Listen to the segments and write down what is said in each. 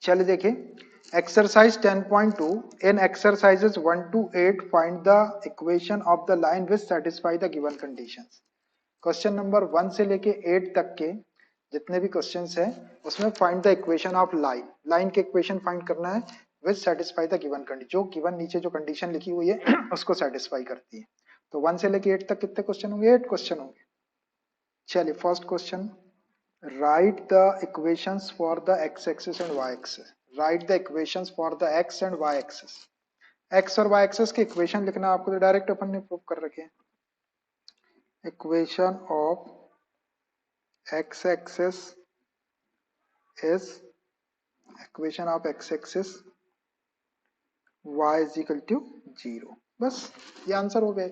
चलिए देखिए exercise 10.2 in exercises 1 to 8 find the equation of the line which satisfy the given conditions. Question number 1 से लेके 8 तक के जितने भी क्वेश्चंस हैं उसमें find the equation of line, line के इक्वेशन फाइंड करना है विच सेटिस्फाई द गिवन कंडीशन, जो गिवन नीचे जो कंडीशन लिखी हुई है उसको सेटिस्फाई करती है। तो 1 से लेके 8 तक कितने क्वेश्चन होंगे? 8 क्वेश्चन होंगे। चलिए first question, write the equations for the x axis and y axis। write the equations for the x and y axis। x और y axis के इक्वेशन लिखना आपको तो डायरेक्ट अपन ने प्रूव कर रखे हैं। Equation of x axis is equation of x axis y is equal to 0। बस ये आंसर हो गया।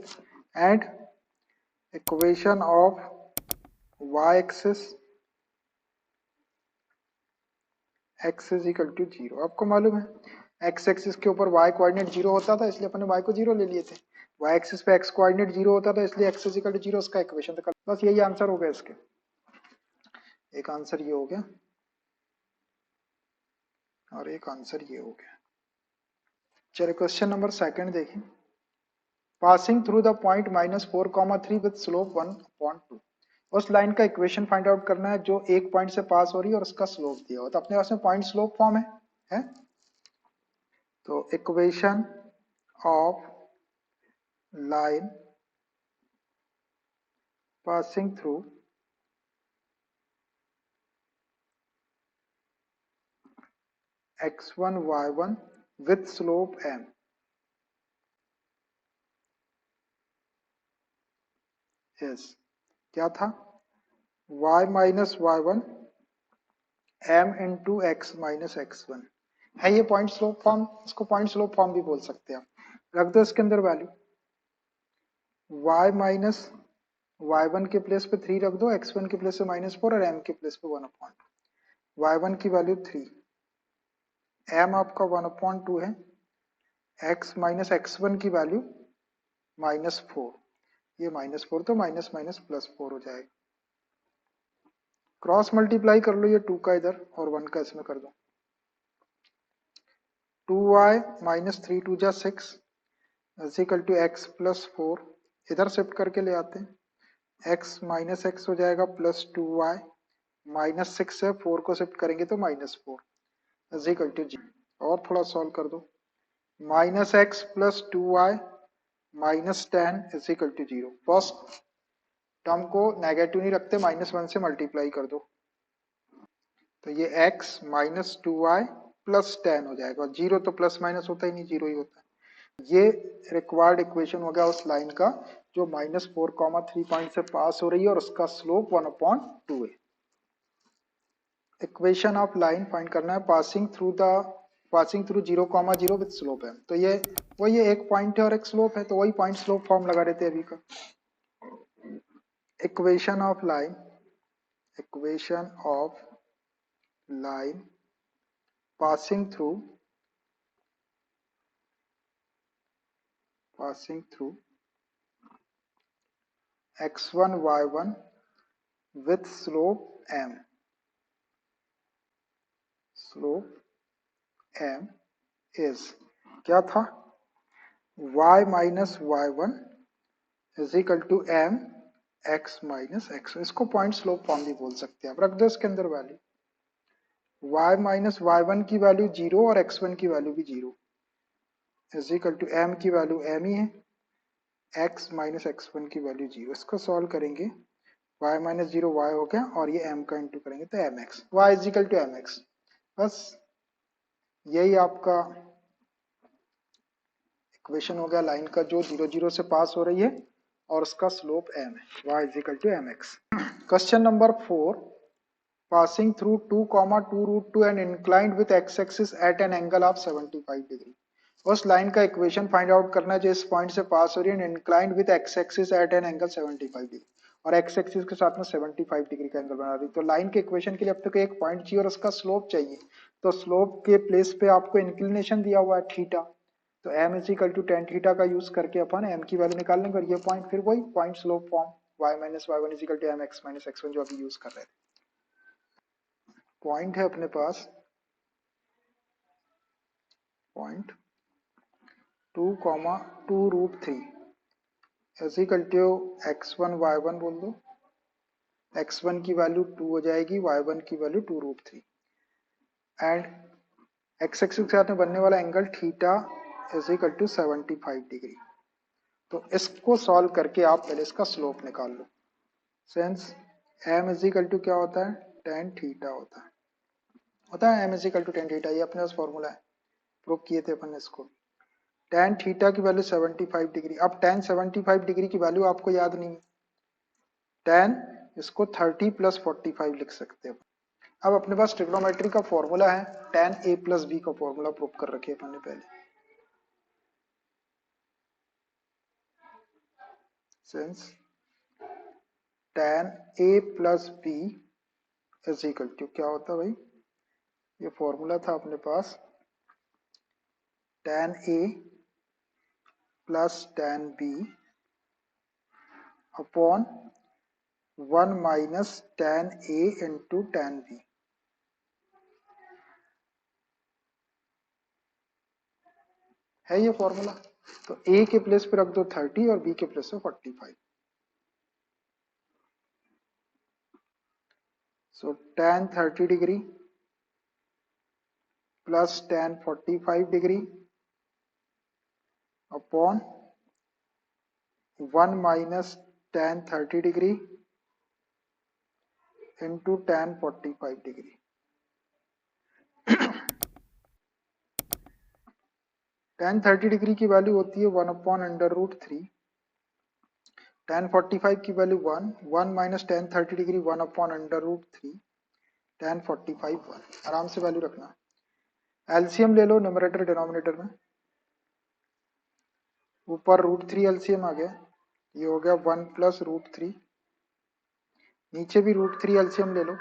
And equation of y axis x is equal to 0। आपको मालूम है x एक्सिस के ऊपर y कोऑर्डिनेट 0 होता था इसलिए अपने y को 0 ले लिए थे, y एक्सिस पे x कोऑर्डिनेट 0 होता था इसलिए x इज इक्वल टू 0 उसका इक्वेशन था। बस यही आंसर हो गया इसके, एक आंसर ये हो गया और एक आंसर ये हो गया। चलिए क्वेश्चन नंबर सेकंड देखिए, passing through the point -4, 3 with slope 1/2। उस लाइन का इक्वेशन फाइंड आउट करना है जो एक पॉइंट से पास हो रही है और उसका स्लोप दिया हो। तो अपने पास में पॉइंट स्लोप फॉर्म है? तो equation of line passing through x1 y1 with slope m is क्या था? y minus y1 m into x minus x1 है ये पॉइंट स्लोप फॉर्म। इसको पॉइंट स्लोप फॉर्म भी बोल सकते हैं आप। रख दो इसके अंदर वैल्यू, y माइनस y1 के प्लेस पे 3 रख दो, x1 के प्लेस पे -4 और m के प्लेस पे 1/2। y1 की वैल्यू 3, m आपका 1/2 है, x माइनस x1 की वैल्यू -4, ये -4 तो माइनस माइनस +4 हो जाएगा। क्रॉस मल्टीप्लाई कर लो ये 2 का इधर और 1 का इसमें कर दो। 2y माइनस 3 2 जा 6 is equal to x plus 4, इधर शिफ्ट करके ले आते हैं। x माइनस एक्स हो जाएगा प्लस 2y माइनस 6 है, 4 को शिफ्ट करेंगे तो -4 इज इक्वल टू 0। और थोड़ा सॉल्व कर दो, minus x plus 2y minus 10 is equal to 0। First term को नेगेटिव नहीं रखते, -1 से मल्टीप्लाई कर दो तो ये x माइनस 2y प्लस 10 हो जाएगा। 0 तो प्लस माइनस होता ही नहीं, 0 ही होता है। ये रिक्वायर्ड इक्वेशन हो गया उस लाइन का जो -4, 3 पॉइंट से पास हो रही है और उसका स्लोप 1/2 है। इक्वेशन ऑफ लाइन फाइंड करना है पासिंग थ्रू 0, 0 विद स्लोप है। तो ये वही एक पॉइंट है और एक स्लोप है, तो वही पॉइंट स्लोप फॉर्म लगा देते हैं अभी का। Equation of line, equation of line passing through x1 y1 with slope m, slope m is क्या था? y minus y1 is equal to m x minus x। इसको पॉइंट स्लोप फॉर्म भी बोल सकते हैं आप। रख दो इसके अंदर वैल्यू, y माइनस y1 की वैल्यू 0 और x1 की वैल्यू भी 0 इज इक्वल टू m की वैल्यू m ही है, x माइनस x1 की वैल्यू 0। इसको सॉल्व करेंगे, y माइनस 0 y हो गया और ये m का इंटू करेंगे तो mx, y is equal to mx। बस यही आपका इक्वेशन हो गया लाइन का जो 0 0 से पास हो रही है और उसका स्लोप m है, y is equal to mx। Question number 4, passing through 2, 2 √2 and inclined with x axis at an angle of 75 degree. उस लाइन का इक्वेशन फाइंड आउट करना है जो इस पॉइंट से पास हो रही है, inclined with x axis at an angle 75 degree, और x एक्सिस के साथ में 75 डिग्री का एंगल बना रही है। तो लाइन के इक्वेशन के लिए अब तक एक पॉइंट चाहिए और उसका स्लोप चाहिए। तो स्लोप के प्लेस पे आपको इंक्लिनेशन दिया हुआ है थीटा, तो m is equal to tan theta का यूज करके अपन m की वैल्यू निकाल लेंगे और ये पॉइंट फिर वही point slope form y minus y1 is equal to mx minus x1 जो अभी यूज कर रहे थे। पॉइंट है अपने पास point 2,2√3 is equal to x1 y1 बोल दो। x1 की वैल्यू 2 हो जाएगी, y1 की वैल्यू 2√3 एंड x एक्सिस के साथ में बनने वाला angle theta is equal to 75 degree. तो इसको सॉल्व करके आप पहले इसका स्लोप निकाल लो। Since m is equal to क्या होता है, tan थीटा होता है m is equal to tan theta, ये अपने पास फॉर्मूला है, प्रूव किए थे अपन इसको। tan थीटा की वैल्यू 75 डिग्री। अब tan 75 डिग्री की वैल्यू आपको याद नहीं, tan इसको 30 प्लस 45 लिख सकते हैं। अब अपने पास ट्रिग्नोमेट्री का फॉर्मूला है, tan a प्लस b का फॉर्मूला प्रूव कर रखे अपन ने पहले। Since tan a plus b is equal to क्या होता है भाई, ये फॉर्मूला था अपने पास, tan a plus tan b upon 1 minus tan a into tan b। है ये फॉर्मूला। तो a के प्लेस पे रख दो 30 और b के प्लेस पे 45। सो tan 30 degree plus tan 45 degree upon 1 minus tan 30 degree into tan 45 degree. tan 30 degree की वैल्यू होती है 1 अपॉन √3, tan 45 की value 1 minus tan 30 degree 1 upon √3, tan 45 1। आराम से वैल्यू रखना। एलसीएम ले लो न्यूमरेटर डिनोमिनेटर में, ऊपर √3 एलसीएम आ गया, ये हो गया 1 प्लस √3, नीचे भी √3 एलसीएम ले लो,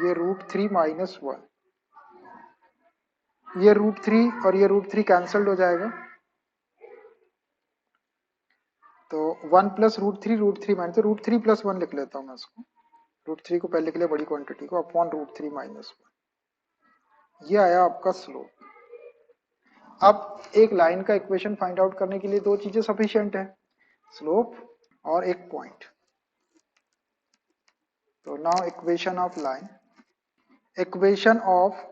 ये √3 माइनस 1, ये √3 और ये √3 कैंसल्ड हो जाएगा, तो 1 प्लस √3 माइनस, तो √3 प्लस 1 लिख लेता हूँ मैं इसको, √3 को पहले लिख लिया बड़ी क्वांटिटी को, अपॉन √3 माइनस 1। ये आया आपका स्लोप। अब एक लाइन का इक्वेशन फाइंड आउट करने के लिए दो चीजें सफिशिएंट है, स्लोप और एक पॉइंट। तो now equation of line, equation of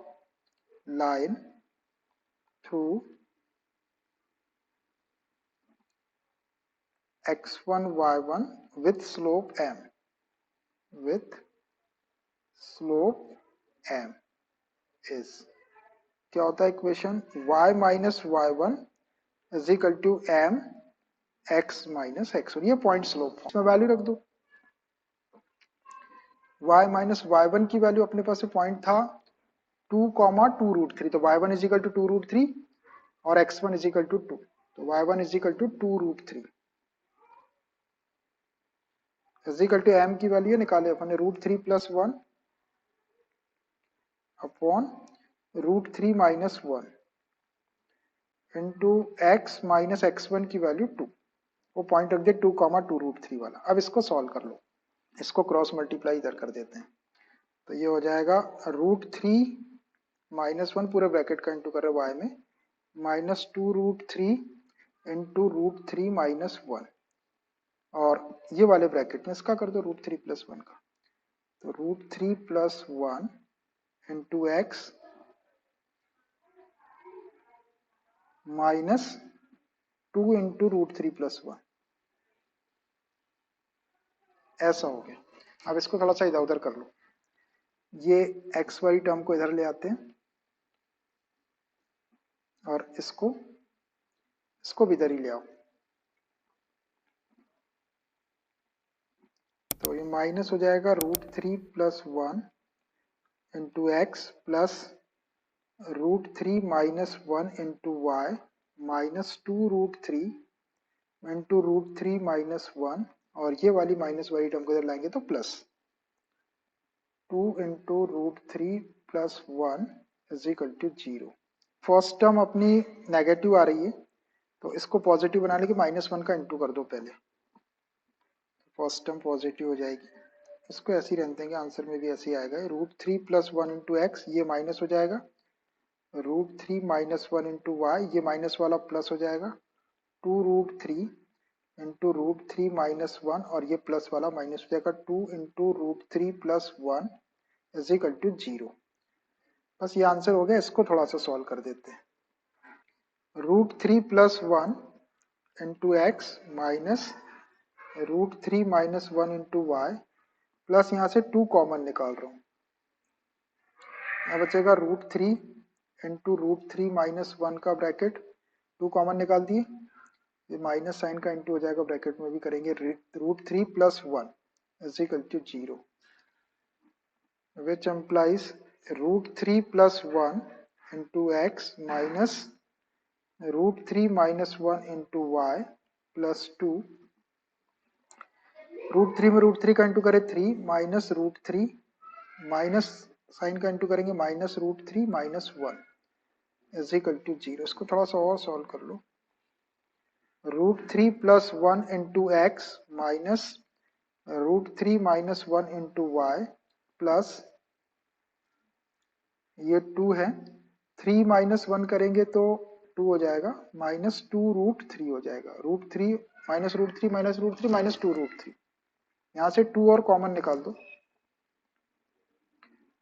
line through x1 y1 with slope m, with slope m is क्या होता है equation, y minus y1 is equal to m x minus x1। ये point slope इसमें value रख दो। y minus y1 की value अपने पास पॉइंट था 2,2√3, तो y1 इज इक्वल टू 2√3 और x1 इज इक्वल टू 2, तो y1 is equal to 2√3 is equal to m की वैल्यू निकाले अपने √3 plus 1 upon √3 minus 1 into x minus x1 की वैल्यू 2, वो पॉइंट रख दे 2,2√3 वाला। अब इसको सॉल्व कर लो, इसको क्रॉस मल्टीप्लाई इधर कर देते हैं, तो ये हो जाएगा √3 माइनस 1 पूरे ब्रैकेट का इंटू कर रहे y में, माइनस 2√3 इंटू √3 माइनस 1, और ये वाले ब्रैकेट में इसका कर दो √3 प्लस 1 का, तो √3 plus 1 into x minus 2 into √3 plus 1, ऐसा हो गया। अब इसको थोड़ा सा इधर उधर कर लो, ये एक्स वाली टर्म को इधर ले आते हैं और इसको भी इधर ही ले आओ, तो ये माइनस हो जाएगा √3 plus 1 into x plus √3 minus 1 into y minus 2√3 into √3 minus 1, और ये वाली माइनस वाली टर्म को इधर लाएंगे तो plus 2 into √3 plus 1 is equal to 0। First term अपनी नेगेटिव आ रही है, तो इसको पॉजिटिव बनाने के -1 का इंटू कर दो पहले, फर्स्ट टर्म पॉजिटिव हो जाएगी। इसको ऐसे ही रहने देंगे, आंसर में भी ऐसे ही आएगा, √3 प्लस 1 इंटू एक्स, ये माइनस हो जाएगा, √3 माइनस 1 इंटू वाई, ये माइनस वाला प्लस हो जाएगा, 2√3 इंटू √3 माइनस 1, और ये प्लस वाला माइनस हो जाएगा, 2 into √3 plus 1 is equal to 0। बस ये आंसर हो गया, इसको थोड़ा सा सॉल्व कर देते हैं। √3 plus 1 into x minus √3 minus 1 into y, plus यहाँ से 2 कॉमन निकाल रहा हूँ, यहाँ बचेगा √3 इंटू √3 माइनस 1 का ब्रैकेट, 2 कॉमन निकाल दिए, ये माइनस साइन का इंटू हो जाएगा, ब्रैकेट में भी करेंगे, √3 plus 1 is equal to 0, which implies √3 plus 1 into x minus √3 minus 1 into y plus 2, √3 में √3 का इंटू करें 3, माइनस √3 माइनस साइन का इंटू करेंगे, minus √3 minus 1 is equal to 0। इसको थोड़ा सा और सॉल्व कर लो, √3 plus 1 into x minus √3 minus 1 into y plus ये 2 है, 3 माइनस 1 करेंगे तो 2 हो जाएगा, माइनस 2√3 हो जाएगा, √3 माइनस √3 माइनस √3 माइनस 2√3, यहाँ से 2 और कॉमन निकाल दो,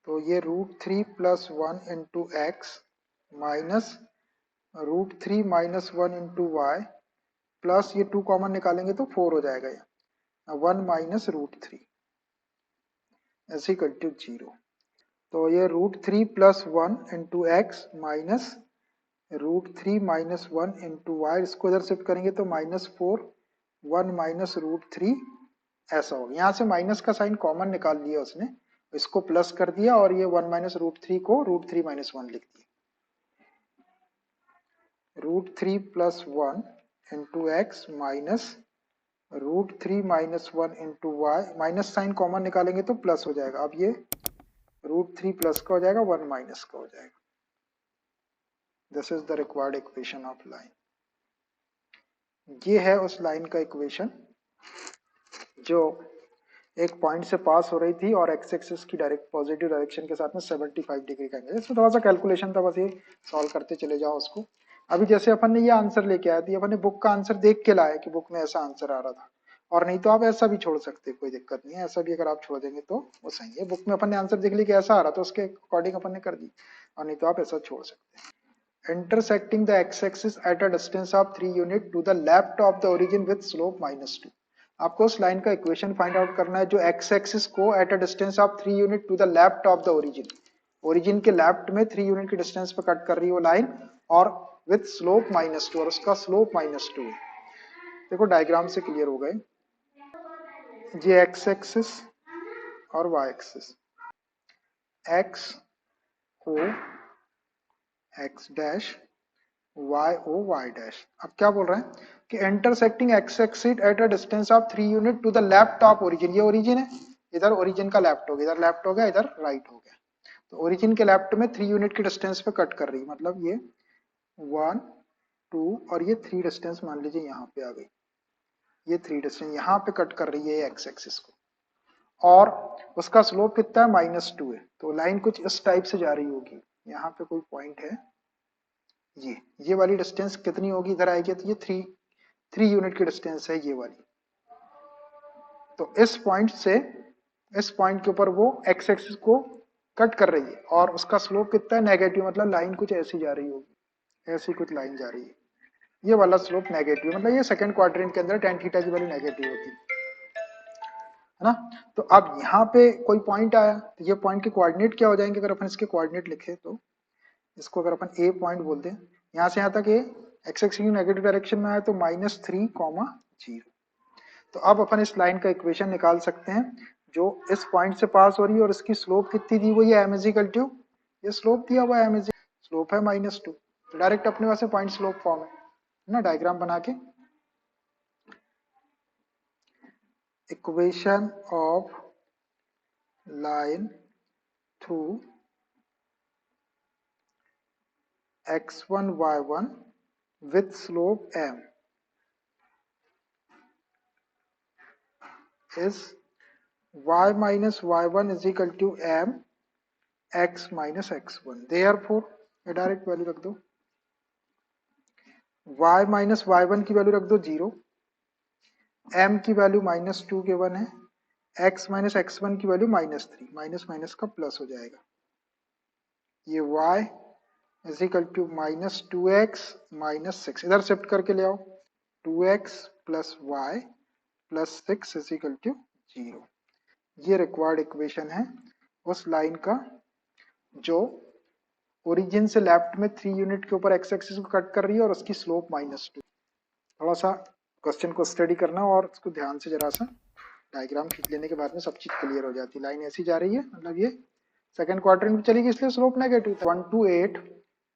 तो ये √3 plus 1 into x minus √3 minus 1 into y plus ये 2 कॉमन निकालेंगे तो 4 हो जाएगा, ये 1 माइनस √3 इज इक्वल टू 0। तो ये √3 plus 1 into x minus √3 minus 1 into y, इसको इधर शिफ्ट करेंगे तो -4 1 माइनस √3 ऐसा होगा, यहाँ से माइनस का साइन कॉमन निकाल लिया उसने, इसको प्लस कर दिया और ये 1 माइनस √3 को √3 माइनस 1 लिख दिया, √3 plus 1 into x minus √3 minus 1 into y, minus sign common निकालेंगे तो प्लस हो जाएगा, अब ये √3 प्लस का हो जाएगा, 1 माइनस का हो जाएगा। This is the required equation of line. ये है उस लाइन का इक्वेशन जो एक पॉइंट से पास हो रही थी और एक्स एक्सिस की डायरेक्ट पॉजिटिव डायरेक्शन के साथ में 75 डिग्री का एंगल, इसमें थोड़ा सा कैलकुलेशन था, बस ये सॉल्व करते चले जाओ उसको। अभी जैसे अपन ने ये आंसर लेके आया था, अपन ने बुक का आंसर देख के लाया कि बुक में ऐसा आंसर आ रहा था, और नहीं तो आप ऐसा भी छोड़ सकते, कोई दिक्कत नहीं है, ऐसा भी अगर आप छोड़ देंगे तो वो सही है। बुक में अपन ने आंसर देख लिया कि ऐसा आ रहा था, उसके अकॉर्डिंग अपन ने कर दी, और नहीं तो आप ऐसा छोड़ सकते हैं। Intersecting the x-axis at a distance of 3 unit to the left of the origin with slope -2। आपको उस लाइन का इक्वेशन फाइंड आउट करना है जो x एक्सिस को at a distance of 3 unit to the left of the origin, origin के left में 3 unit के डिस्टेंस पे कट कर रही है वो लाइन, और विथ स्लोप -2, और उसका स्लोप -2 है। देखो डायग्राम से क्लियर हो गए, ये x एक्सिस और y axis, x o x dash y o y dash. अब क्या बोल रहे हैं कि intersecting x axis at a distance of 3 unit to the left of origin, ये ओरिजिन है, इधर ओरिजिन का लेफ्ट हो गया, इधर लेफ्ट हो गया, इधर राइट हो गया, तो ओरिजिन के लेफ्ट में 3 यूनिट की डिस्टेंस पे कट कर रही है, मतलब ये 1 2 और ये 3 डिस्टेंस मान लीजिए यहाँ पे आ गई, ये 3 डिस्टेंस यहाँ पे कट कर रही है एक्स एक्सिस को, और उसका स्लोप कितना है -2 है, तो लाइन कुछ इस टाइप से जा रही होगी, यहाँ पे कोई पॉइंट है, ये वाली डिस्टेंस कितनी होगी, इधर आएगी तो ये 3 यूनिट की डिस्टेंस है ये वाली, तो इस पॉइंट से इस पॉइंट के ऊपर वो एक्स एक्सिस को कट कर रही है, और उसका स्लोप कितना है, नेगेटिव, मतलब लाइन कुछ ऐसी जा रही होगी, ऐसी कुछ लाइन जा रही है, ये वाला स्लोप नेगेटिव, मतलब ये सेकंड क्वाड्रेंट के अंदर टेन थीटा की वैल्यू नेगेटिव होती है ना। तो अब यहाँ पे कोई पॉइंट आया, तो ये पॉइंट के कोऑर्डिनेट क्या हो जाएंगे, अगर अपन इसके कोऑर्डिनेट लिखे तो इसको अगर अपन ए पॉइंट बोलते हैं, यहाँ से यहाँ तक ए एक्स एक्सिस की नेगेटिव डायरेक्शन में आया तो -3, 0। तो अब अपन इस लाइन का इक्वेशन निकाल सकते हैं जो इस पॉइंट से पास हो रही है, और इसकी स्लोप कितनी दी हुई है, m इज इक्वल टू, ये स्लोप दिया हुआ है, m इज स्लोप है -2, तो डायरेक्ट अपने पास पॉइंट स्लोप फॉर्म है ना, डायग्राम बना के equation of line through x1 y1 with slope m is y minus y1 is equal to m x minus x1, therefore ये डायरेक्ट वैल्यू रख दो, y माइनस वाई वन की value रख दो 0, m की वैल्यू -2 के 1 है, x माइनस एक्स वन की वैल्यू -3, माइनस माइनस का प्लस हो जाएगा, ये y is equal to -2x -6, इधर शिफ्ट करके ले आओ, 2x plus y plus 6 is equal to 0। ये रिक्वायर्ड इक्वेशन है उस लाइन का जो ओरिजिन से लेफ्ट में 3 यूनिट के ऊपर एक्स एक्सिस को कट कर रही है और उसकी स्लोप -2। थोड़ा सा क्वेश्चन को स्टडी करना और उसको ध्यान से जरा सा डायग्राम खींच लेने के बाद में सब चीज क्लियर हो जाती है। लाइन ऐसी जा रही है, मतलब ये सेकंड क्वाड्रेंट में चलेगी इसलिए slope negative. 1 to 8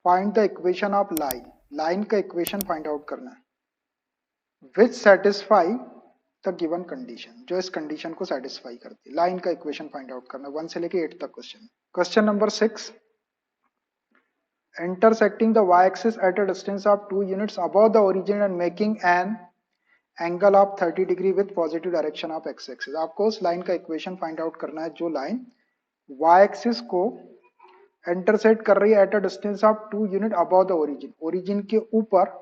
find the equation of line, line का इक्वेशन फाइंड आउट करना है विच सेटिस्फाई द गिवन कंडीशन, जो इस कंडीशन को सेटिस्फाई करती है। लाइन का इक्वेशन फाइंड आउट करना 1 से लेके 8 तक question. Question number 6, intersecting the y-axis at a distance of 2 units above the origin and making an angle of 30 degree with positive direction of x-axis। आपको उस लाइन का इक्वेशन फाइंड आउट करना है जो लाइन y-axis को intersect कर रही है eight a distance of 2 unit above the origin, origin के ऊपर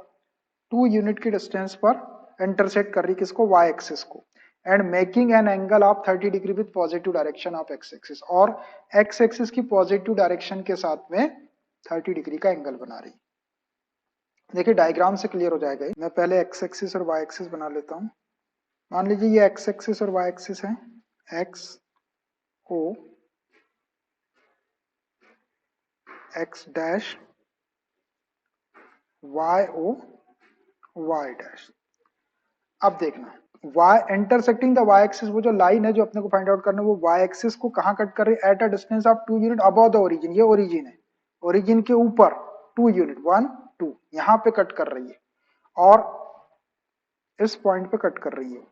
2 यूनिट की डिस्टेंस पर इंटरसेक्ट कर रही है किसको, y-axis को, and making an angle of 30 degree with positive direction of x-axis, और x-axis की पॉजिटिव डायरेक्शन के साथ में 30 डिग्री का एंगल बना रही। देखिए डायग्राम से क्लियर हो जाएगा। मैं पहले एक्स एक्सिस और वाई एक्सिस बना लेता हूँ। मान लीजिए ये एक्स एक्सिस और वाई एक्सिस है, x O x dash, y O y dash. अब देखना y intersecting the y axis, वो जो लाइन है जो अपने को फाइंड आउट करना है वो वाई एक्सिस को कहाँ कट कर रही है, eight a distance of 2 unit above the origin, ये ओरिजिन है, ओरिजिन के ऊपर 2 यूनिट 1 2 यहाँ पे कट कर रही है और इस पॉइंट पे कट कर रही है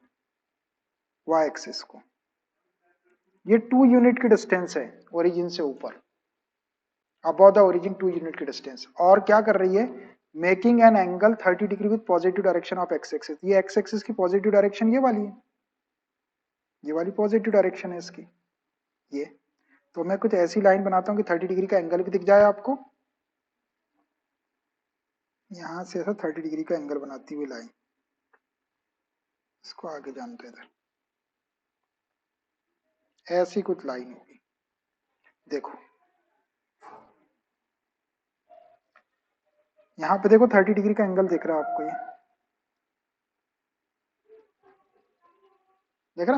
वाई एक्सिस को। ये 2 यूनिट की डिस्टेंस है ओरिजिन से ऊपर, अबव द ओरिजिन 2 यूनिट की डिस्टेंस, और क्या कर रही है, making an angle 30 degree with positive direction of x axis. ये एक्स एक्सिस की पॉजिटिव डायरेक्शन ये वाली है, ये वाली पॉजिटिव डायरेक्शन है इसकी ये। तो मैं कुछ ऐसी लाइन बनाता हूँ कि 30 डिग्री का एंगल भी दिख जाए आपको, यहां से ऐसा 30 डिग्री का एंगल बनाती हुई लाइन, इसको आगे जानते हैं। ऐसी कुछ लाइन होगी, देखो यहाँ पे देखो 30 डिग्री का एंगल दिख रहा है आपको, ये देख रहा।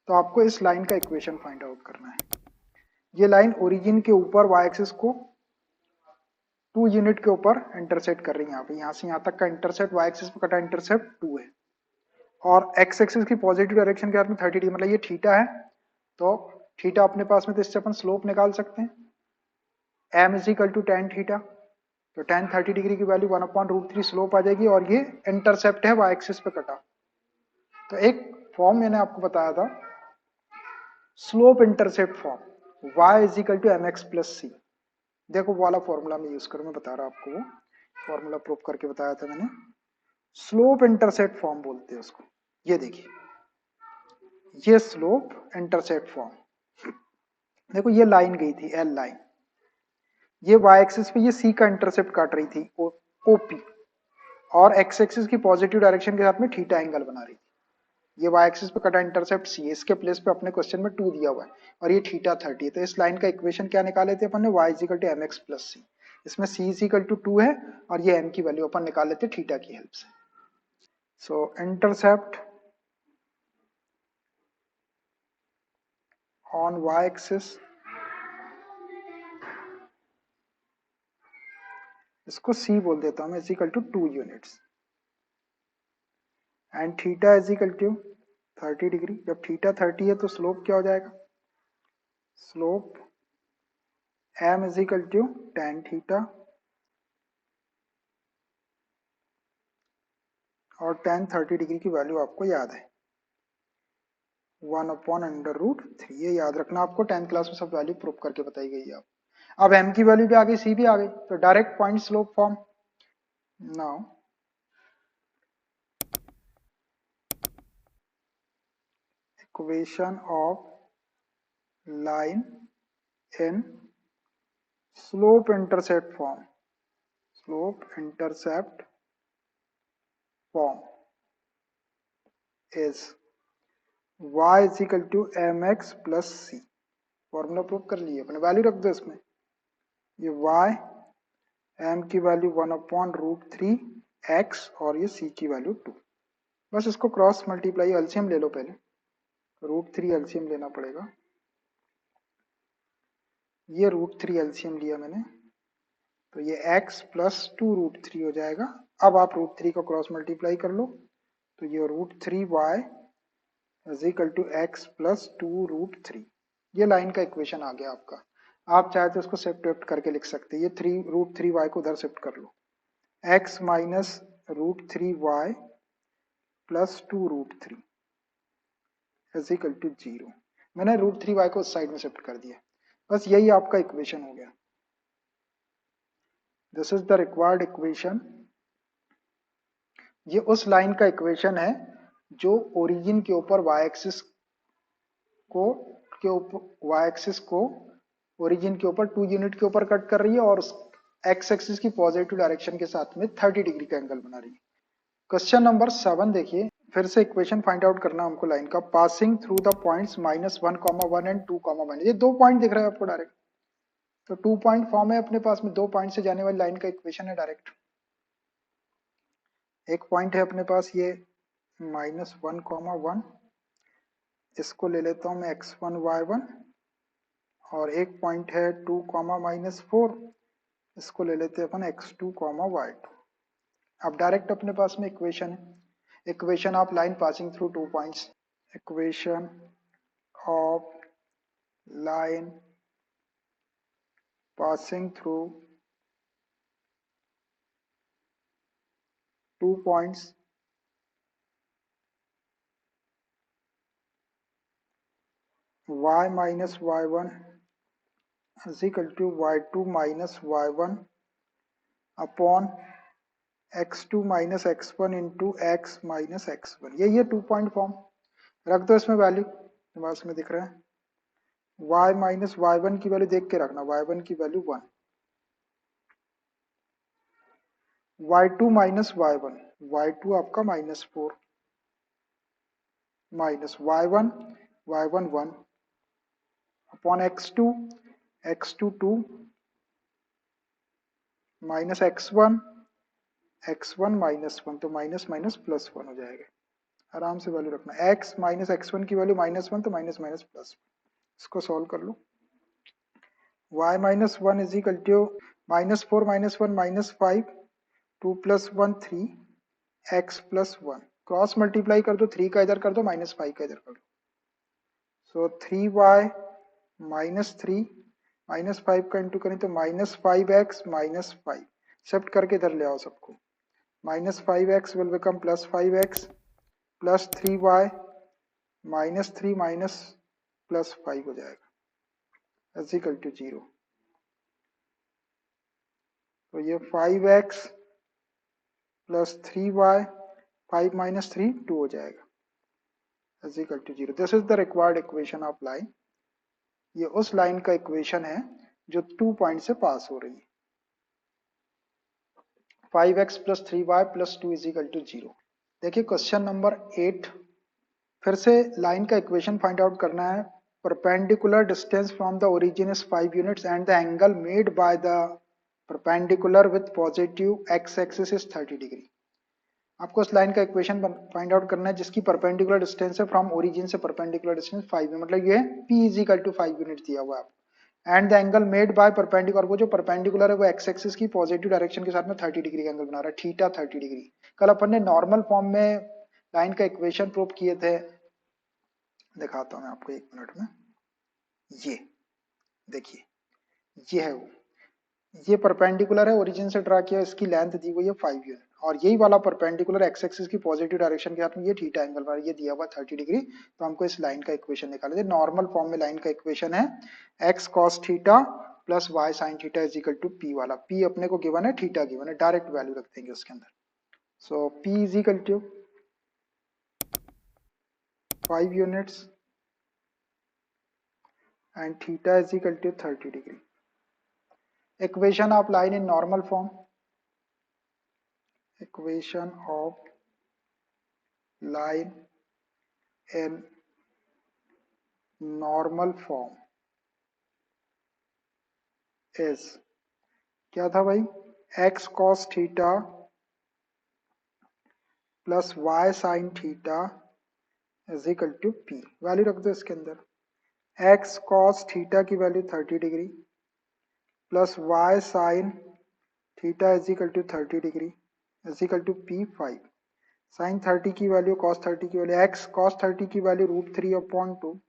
तो आपको इस लाइन का इक्वेशन फाइंड आउट करना है। ये लाइन ओरिजिन के ऊपर वाई एक्सिस को 2 यूनिट के ऊपर इंटरसेक्ट कर रही है, यहाँ पे यहाँ से यहाँ तक का इंटरसेप्ट वाई एक्सिस पे कटा इंटरसेप्ट 2 है, और एक्स एक्सिस की पॉजिटिव डायरेक्शन के साथ में 30 डिग्री, मतलब ये थीटा है, तो थीटा अपने पास में, तो इससे अपन स्लोप निकाल सकते हैं, m is equal to tan theta, तो टेन 30 डिग्री की वैल्यू 1/√3 स्लोप आ जाएगी, और ये इंटरसेप्ट है वाई एक्सिस पे कटा। तो एक फॉर्म मैंने आपको बताया था, slope intercept form, y is equal to m x plus c. देखो वो वाला फॉर्मूला मैं यूज करूँ, मैं बता रहा आपको, वो फॉर्मूला प्रूव करके बताया था मैंने, स्लोप इंटरसेप्ट फॉर्म बोलते हैं उसको। ये देखिए ये स्लोप इंटरसेप्ट फॉर्म, देखो ये लाइन गई थी एल लाइन, ये वाई एक्सिस पे ये सी का इंटरसेप्ट काट रही थी ओपी, और एक्स एक्सिस की पॉजिटिव डायरेक्शन के साथ में थीटा एंगल बना रही थी। ये वाई एक्सिस पे कटा इंटरसेप्ट सी है, इसके प्लेस पे अपने क्वेश्चन में 2 दिया हुआ है, और ये थीटा 30 है। तो इस लाइन का इक्वेशन क्या निकाले थे अपन ने, y equal to m x plus c, इसमें c इक्वल टू 2 है, और ये m की वैल्यू अपन निकाल लेते थीटा की हेल्प से। So intercept on y axis, इसको c बोल देता हूं मैं, is equal to 2 units, and theta is equal to 30 degree. जब थीटा 30 है तो स्लोप क्या हो जाएगा, slope m is equal to tan theta, और टेन 30 डिग्री की वैल्यू आपको याद है 1/√3, ये याद रखना आपको, 10th क्लास में सब वैल्यू प्रूव करके बताई गई है। अब m की वैल्यू भी आ गई, c भी आ गई, तो direct point slope form. Now equation of line in slope intercept form, slope intercept form is y is equal to m x plus c. Formula prove कर लिए अपने, वैल्यू रख दो इसमें, ये y m की वैल्यू 1/√3 x और ये c की वैल्यू 2। बस इसको क्रॉस मल्टीप्लाई एलसीएम ले लो पहले, √3 एलसीएम लेना पड़ेगा। ये √3 एलसीएम लिया मैंने, तो ये x प्लस 2√3 हो जाएगा। अब आप √3 को क्रॉस मल्टीप्लाई कर लो, तो ये √3y is equal to x plus 2√3। ये लाइन का इक्वेशन आ गया आपका। आप चाहे तो इसको शिफ्ट करके लिख सकते हैं, ये √3y को उधर शिफ्ट कर लो, x minus √3y plus 2√3 is equal to 0। मैंने √3y को उस साइड में शिफ्ट कर दिया, बस यही आपका इक्वेशन हो गया। This is the required equation. ये उस लाइन का इक्वेशन है जो ओरिजिन के ऊपर y एक्सिस को ओरिजिन के ऊपर 2 यूनिट के ऊपर कट कर रही है और x एक्सिस की पॉजिटिव डायरेक्शन के साथ में 30 डिग्री का एंगल बना रही है। क्वेश्चन नंबर 7 देखिए, फिर से इक्वेशन फाइंड आउट करना हमको लाइन का। Passing through the points -1, 1 and 2, ये 2 पॉइंट दिख रहे हैं आपको डायरेक्ट, तो 2 पॉइंट फॉर्म है अपने पास में, 2 पॉइंट से जाने वाली लाइन का इक्वेशन है डायरेक्ट। एक पॉइंट है अपने पास ये -1, 1, इसको ले लेता हूं मैं x1, y1, और एक पॉइंट है 2, -4, इसको ले लेते हैं अपन x2, y2। अब डायरेक्ट अपने पास में इक्वेशन है, equation of line passing through 2 points, equation of line passing through 2 points y minus y1 is equal to y2 minus y1 upon x2 minus x1 into x minus x1। ये 2 point form रख दो इसमें, value pass में दिख रहा है। y minus y1 की value देख के रखना, y1 की value 1, y2 minus y1, y2 आपका -4, minus y1, y1 1 upon x2, x2 2 minus x1, x1 -1, तो माइनस माइनस प्लस 1 हो जाएगा। आराम से वैल्यू रखना, x माइनस x1 की वैल्यू -1, तो माइनस माइनस प्लस। इसको सॉल्व कर लो, y minus 1 is equal to -4 -1 -5, 2 + 1 3, x + 1, cross multiply कर दो, 3 का इधर कर दो, -5 का इधर कर दो, सो 3y -3 -5 का इंटू करें तो -5x -5, शिफ्ट करके इधर ले आओ सबको, -5x will become +5x plus 3y -3 minus +5 हो जाएगा इज इक्वल टू 0। तो ये 5x प्लस 3y, 5 माइनस 3 2 हो जाएगा is equal to 0। This is the required equation of line. ये उस लाइन का इक्वेशन है जो 2 पॉइंट से पास हो रही है। 5x plus 3y plus 2 is equal to 0। देखिए क्वेश्चन नंबर 8, फिर से लाइन का इक्वेशन फाइंड आउट करना है। Perpendicular distance from the origin is 5 units and the angle made by the perpendicular with positive x axis is 30 degree. आपको उस line का equation find out करना है जिसकी परपेंडिकुलर डिस्टेंस है फ्रॉम ओरिजिन से परपेंडिकुलर डिस्टेंस 5 है, मतलब ये p is equal to 5 unit दिया हुआ है आपको। And the angle made by perpendicular, वो जो परपेंडिकुलर है वो x एक्सिस की पॉजिटिव डायरेक्शन के साथ में 30 डिग्री का एंगल बना रहा है, थीटा 30 डिग्री। कल अपन ने नॉर्मल फॉर्म में लाइन का इक्वेशन प्रूव किए थे, दिखाता हूं मैं आपको 1 मिनट में। ये देखिए, ये है वो, ये परपेंडिकुलर है, ओरिजिन से ड्रा किया, इसकी लेंथ दी हुई है 5 यूनिट, और यही वाला परपेंडिकुलर एक्स एक्सिस की पॉजिटिव डायरेक्शन के साथ में ये थीटा एंगल पर ये दिया हुआ 30 डिग्री। तो हमको इस लाइन का इक्वेशन निकालना है। नॉर्मल फॉर्म में लाइन का इक्वेशन है x cos theta plus y sin theta is equal to p वाला, p अपने को गिवन है, थीटा गिवन है, डायरेक्ट वैल्यू रख देंगे उसके अंदर। So p is equal to 5 units and theta is equal to 30 degree. Equation of line in normal form, equation of line in normal form is, क्या था भाई, x cos theta plus y sine theta is equal to p. Value रख दो इसके अंदर, x cos theta की value 30 degree plus y sine theta is equal to 30 degree is equal to p 5। Sine 30 की value cos 30 की value, x cos 30 की value √3/2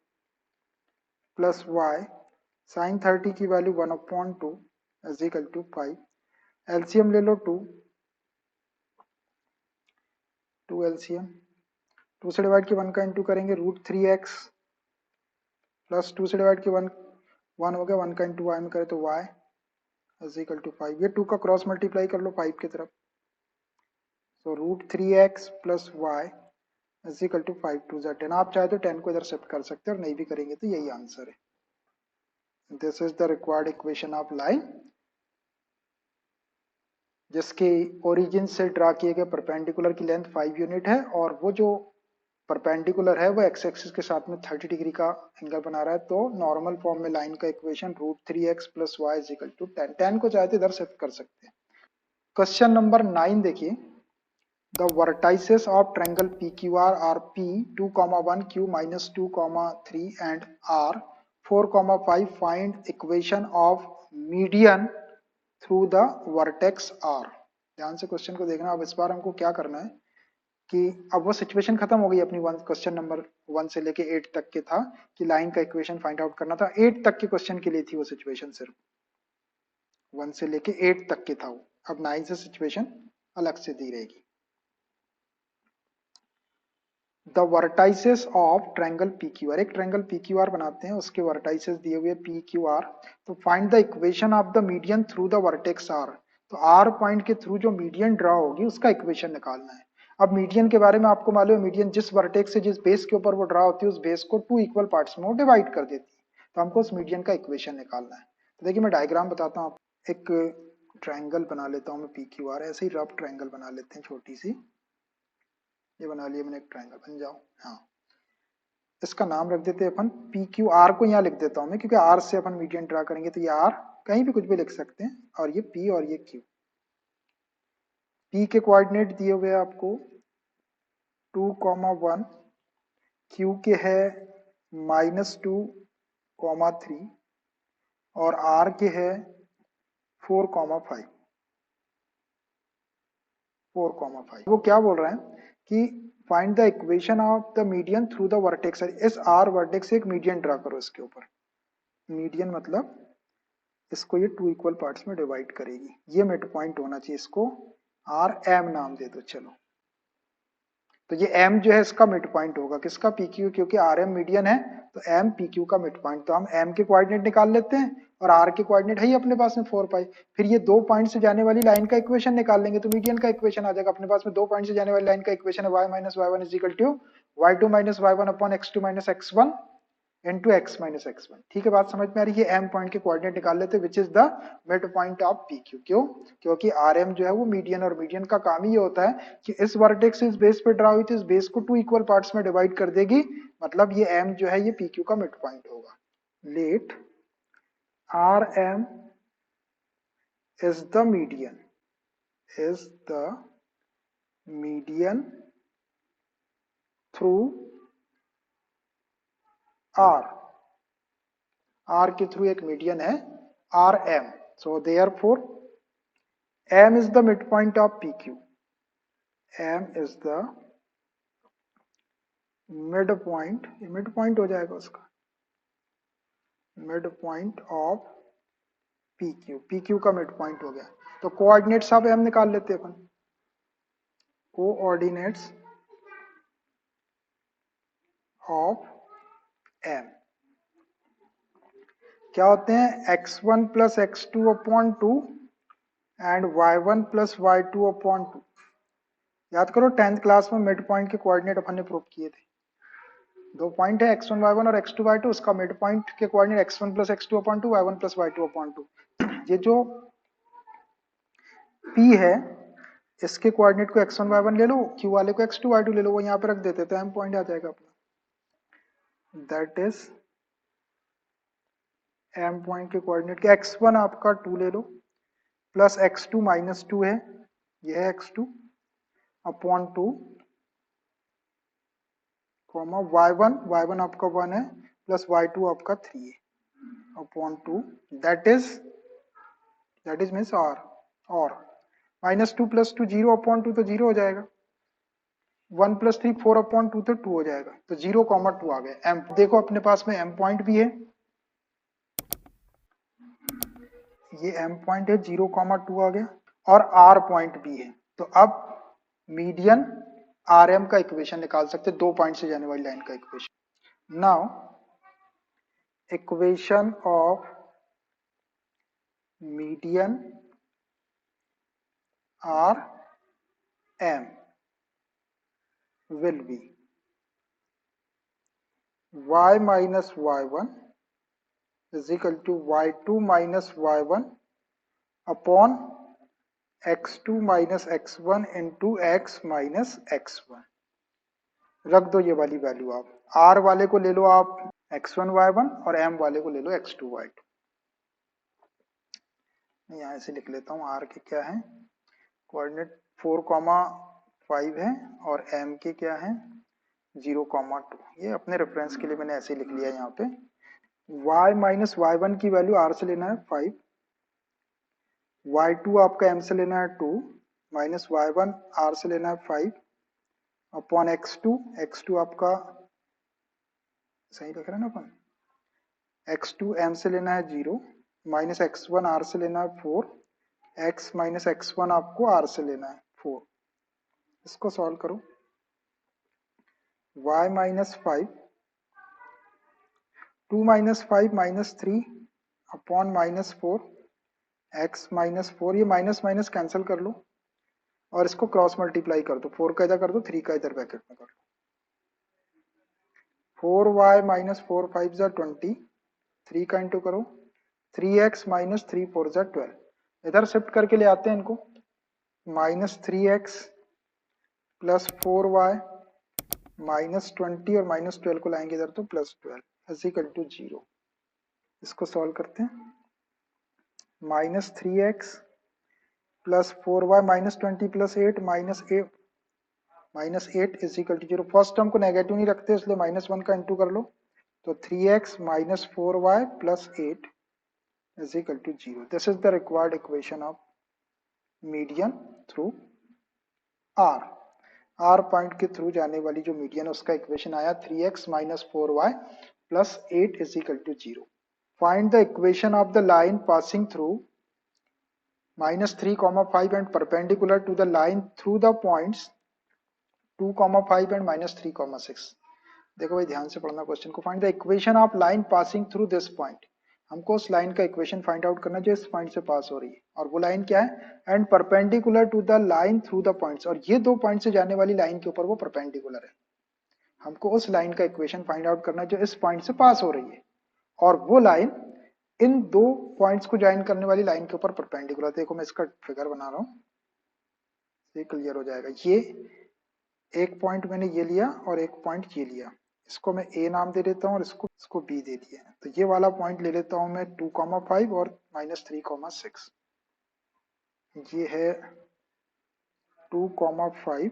plus y sine 30 की value 1/2 is equal to 5। LCM ले लो 2 LCM, 2 से divide के 1 का into करेंगे, √3x प्लस 2 से डिवाइड के 1 1 हो गया, 1 का इंटू वाई में करें तो y इज इक्वल टू 5। ये 2 का क्रॉस मल्टीप्लाई कर लो 5 की तरफ, तो √3x plus y is equal to 5 2 जा 10। आप चाहे तो 10 को इधर शिफ्ट कर सकते हैं और नहीं भी करेंगे तो यही आंसर है। This is the required equation of line जिसके ओरिजिन से ड्रा किए गए परपेंडिकुलर की लेंथ 5 यूनिट है और वो जो परपेंडिकुलर है वो एक्स एक्सिस के साथ में 30 डिग्री का एंगल बना रहा है। तो नॉर्मल फॉर्म में लाइन का equation √3x plus y is equal to 10। 10 को चाहे तो इधर शिफ्ट कर सकते हैं। क्वेश्चन नंबर 9 देखिए, the vertices of triangle PQR are P 2,1 Q -2,3 and R 4,5। Find equation of median through the vertex R। ध्यान से क्वेश्चन को देखना। अब इस बार हमको क्या करना है कि अब वो सिचुएशन खत्म हो गई अपनी, क्वेश्चन नंबर 1 से लेके 8 तक के था कि लाइन का इक्वेशन फाइंड आउट करना था। 8 तक के क्वेश्चन के लिए थी वो सिचुएशन, सिर्फ 1 से लेके 8 तक के था वो। अब 9 से सिचुएशन अलग से दी रहेगी। The vertices of triangle PQR, एक ट्रायंगल PQR बनाते हैं, उसके वर्टाइसेस दिए हुए PQR। तो find the equation of the median through the vertex R। तो R पॉइंट के थ्रू जो मीडियन ड्रा होगी उसका इक्वेशन निकालना है। अब मीडियन के बारे में आपको मालूम है, मीडियन जिस वर्टेक्स से जिस बेस के ऊपर वो ड्रा होती है उस बेस को 2 इक्वल पार्ट्स में वो डिवाइड कर देती है। तो हमको उस मीडियन का इक्वेशन निकालना है। तो देखिए मैं डायग्राम बताता हूँ। एक ट्रायंगल बना लेता हूँ मैं PQR, ऐसे ही रफ ट्रायंगल बना लेते हैं छोटी सी। ये बना लिया मैंने, एक ट्रायंगल बन जाओ। हाँ, इसका नाम रख देते हैं अपन PQR को यहाँ लिख देता हूं मैं, क्योंकि R से अपन मीडियन ड्रा करेंगे तो ये R कहीं भी कुछ भी लिख सकते हैं, और ये P और ये Q। P के कोऑर्डिनेट दिए हुए आपको 2,1, Q के है -2,3 और R के है 4,5। वो क्या बोल रहे हैं कि find the equation of the median through the vertex. इस R वर्टेक्स से एक मीडियन ड्रा करो इसके ऊपर। मीडियन मतलब इसको ये 2 इक्वल पार्ट्स में डिवाइड करेगी, ये मिड पॉइंट होना चाहिए। इसको RM नाम दे दो। चलो, तो ये M जो है इसका मिड पॉइंट होगा, किसका, PQ, क्योंकि RM मीडियन है तो M PQ का मिड पॉइंट। तो हम M के कोऑर्डिनेट निकाल लेते हैं और R के कोऑर्डिनेट है ही अपने पास में 4 पाई। फिर ये 2 पॉइंट से जाने वाली लाइन का इक्वेशन निकाल लेंगे तो मीडियन का इक्वेशन आ जाएगा। अपने पास में 2 पॉइंट से जाने वाली लाइन का इक्वेशन है y - y1 is equal to y2 - y1 upon x2 - x1 into x minus x1। ठीक है, बात समझ में आ रही है। M पॉइंट के कोऑर्डिनेट निकाल लेते हैं which is the mid point of PQ। क्यों, क्योंकि RM जो है वो मीडियन, और मीडियन का काम ही ये होता है कि इस वर्टेक्स से इस बेस पे ड्रा हुई थी, इस बेस को 2 इक्वल पार्ट्स में डिवाइड कर देगी। मतलब ये M जो है ये PQ का मिड पॉइंट होगा। Let RM is the median through R। R के थ्रू एक मीडियन है RM। So therefore M is the midpoint of PQ। M is the midpoint, ये midpoint हो जाएगा उसका, midpoint of PQ। PQ का midpoint हो गया। तो कोऑर्डिनेट्स अब M निकाल लेते हैं अपन। कोऑर्डिनेट्स ऑफ M क्या होते हैं, x1 plus x2/2 and y1 plus y2/2। याद करो 10th क्लास में मिड पॉइंट के कोऑर्डिनेट अपन ने प्रूव किए थे। दो पॉइंट है x1 y1 और x2 y2, उसका मिड पॉइंट के coordinate x1 plus x2 upon 2, y1 plus y2 upon 2। ये जो P है इसके कोऑर्डिनेट को x1 y1 ले लो, Q वाले को x2 y2 ले लो, वो यहाँ पे रख देते तो M पॉइंट आ जाएगा अपना। दैट इज M पॉइंट के कोऑर्डिनेट के x1 आपका 2 ले लो, प्लस x2 माइनस 2 है, यह है x2 अपॉन 2, कॉमा y1 आपका 1 है, प्लस y2 आपका 3 है upon 2, that is means r। और -2 + 2 0 अपॉन 2 तो 0 हो जाएगा, 1 + 3 4 अपॉन 2 तो 2 हो जाएगा, तो 0,2 आ गया। m देखो अपने पास में m पॉइंट भी है, ये m पॉइंट है, 0,2 आ गया, और r पॉइंट भी है। तो अब मीडियन rm का इक्वेशन निकाल सकते, 2 पॉइंट से जाने वाली लाइन का equation. Now equation of median rm will be y minus y1 is equal to y2 minus y1 upon x2 minus x1 into x minus x1। रख दो ये वाली वैल्यू, आप r वाले को ले लो आप x1 y1 और m वाले को ले लो x2 y2। यहाँ से लिख लेता हूँ, r के क्या है कोऑर्डिनेट 4,5 है और m के क्या है 0,2। ये अपने रेफरेंस के लिए मैंने ऐसे लिख लिया यहाँ पे। y माइनस y1 की वैल्यू r से लेना है 5, y2 आपका m से लेना है 2, माइनस y1 r से लेना है 5 अपॉन x2 आपका सही लिख रहे हैं ना अपन, x2 m से लेना है 0, माइनस x1 r से लेना है 4, x माइनस x1 आपको r से लेना है 4। इसको सॉल्व करो, y minus 5, 2 minus 5 minus 3 upon minus 4, x minus 4, ये माइनस माइनस कैंसिल कर लो और इसको क्रॉस मल्टीप्लाई कर दो, 4 का इधर कर दो, 3 का इधर ब्रैकेट में कर लो। 4y माइनस 4 5 जा 20, 3 का इंटू करो, 3x माइनस 3 4 जा 12, इधर शिफ्ट करके ले आते हैं इनको, minus 3x plus 4y minus 20 और माइनस 12 को लाएंगे इधर तो प्लस 12 इज इक्वल टू 0। इसको सॉल्व करते हैं, minus 3x plus 4y minus 20 plus 8 minus 8 is equal to 0। First term को नेगेटिव नहीं रखते इसलिए -1 का इंटू कर लो, तो 3x minus 4y plus 8 is equal to 0। This is the required equation of median through r point के through जाने वाली जो मीडियन उसका इक्वेशन आया 3x minus 4y plus 8 is equal to 0। Find the equation of the line passing through -3,5 and perpendicular to the line through the points 2,5 and -3,6। देखो भाई ध्यान से पढ़ना क्वेश्चन को। Find the equation of line passing through this point, हमको उस line का equation find out करना जो इस पॉइंट से पास हो रही है, और वो लाइन क्या है, and perpendicular to the line through the points, और ये 2 पॉइंट से जाने वाली लाइन के ऊपर वो परपेंडिकुलर है। हमको उस लाइन का इक्वेशन फाइंड आउट करना जो इस पॉइंट से पास हो रही है, और वो लाइन इन 2 पॉइंट्स को ज्वाइन करने वाली लाइन के ऊपर परपेंडिकुलर। देखो मैं इसका फिगर बना रहा हूँ, ये क्लियर हो जाएगा। ये एक पॉइंट मैंने ये लिया और एक पॉइंट ये लिया, इसको मैं A नाम दे देता हूँ और इसको B दे दिया। तो ये वाला पॉइंट ले लेता हूँ मैं 2,5 और -3,6। ये है 2,5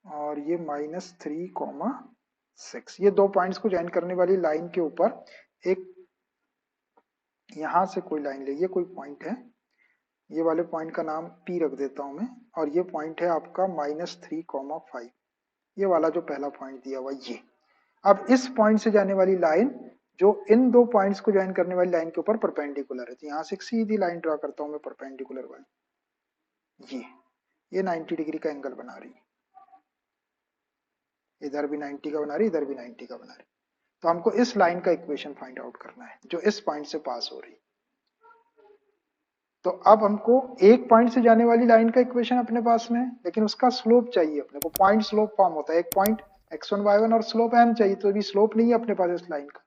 और ये -3,6। ये 2 पॉइंट्स को ज्वाइन करने वाली लाइन के ऊपर एक यहां से कोई लाइन ले, ये कोई पॉइंट है, ये वाले पॉइंट का नाम P रख देता हूं मैं, और ये पॉइंट है आपका -3,5, ये वाला जो पहला पॉइंट दिया हुआ ये। अब इस पॉइंट से जाने वाली लाइन जो इन 2 पॉइंट्स को ज्वाइन करने वाली लाइन के ऊपर परपेंडिकुलर है, तो यहाँ से एक सीधी लाइन ड्रॉ करता हूं मैं परपेंडिकुलर वाली, ये 90 डिग्री का एंगल बना रही है, इधर भी 90 का बना रही, इधर भी 90 का बना रही। तो हमको इस लाइन का इक्वेशन फाइंड आउट करना है जो इस पॉइंट से पास हो रही। तो अब हमको एक पॉइंट से जाने वाली लाइन का इक्वेशन अपने पास में है, लेकिन उसका स्लोप चाहिए अपने को, पॉइंट स्लोप फॉर्म होता है, एक पॉइंट x1 y1 और स्लोप m चाहिए, तो अभी स्लोप नहीं है अपने पास इस लाइन का,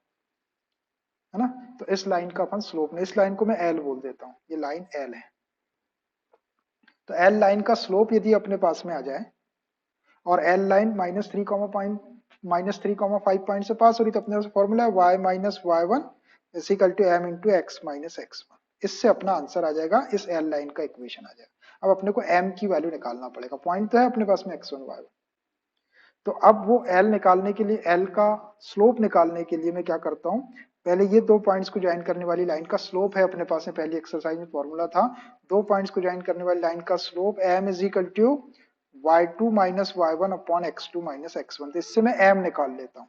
है ना। तो इस लाइन का अपन स्लोप नहीं, इस लाइन को मैं l बोल देता हूँ, ये लाइन l है। तो l लाइन का स्लोप यदि अपने पास में आ जाए और l लाइन -3,5 पॉइंट से पास हो रही, तो अपने पास फॉर्मूला है y minus y one is equal to m into x minus x one. इससे अपना आंसर आ जाएगा, इस l लाइन का इक्वेशन आ जाएगा। अब अपने को m की वैल्यू निकालना पड़ेगा, पॉइंट तो है अपने पास में x1 y1। तो अब वो l निकालने के लिए, l का स्लोप निकालने के लिए मैं क्या करता हूँ, पहले ये दो पॉइंट्स को ज्वाइन करने वाली लाइन का स्लोप है अपने पास में, पहली एक्सरसाइज में फॉर्मूला था, दो पॉइंट्स को ज्वाइन करने वाली लाइन का slope m is equal to y2 minus y one upon x2 minus x1। तो इससे मैं m निकाल लेता हूँ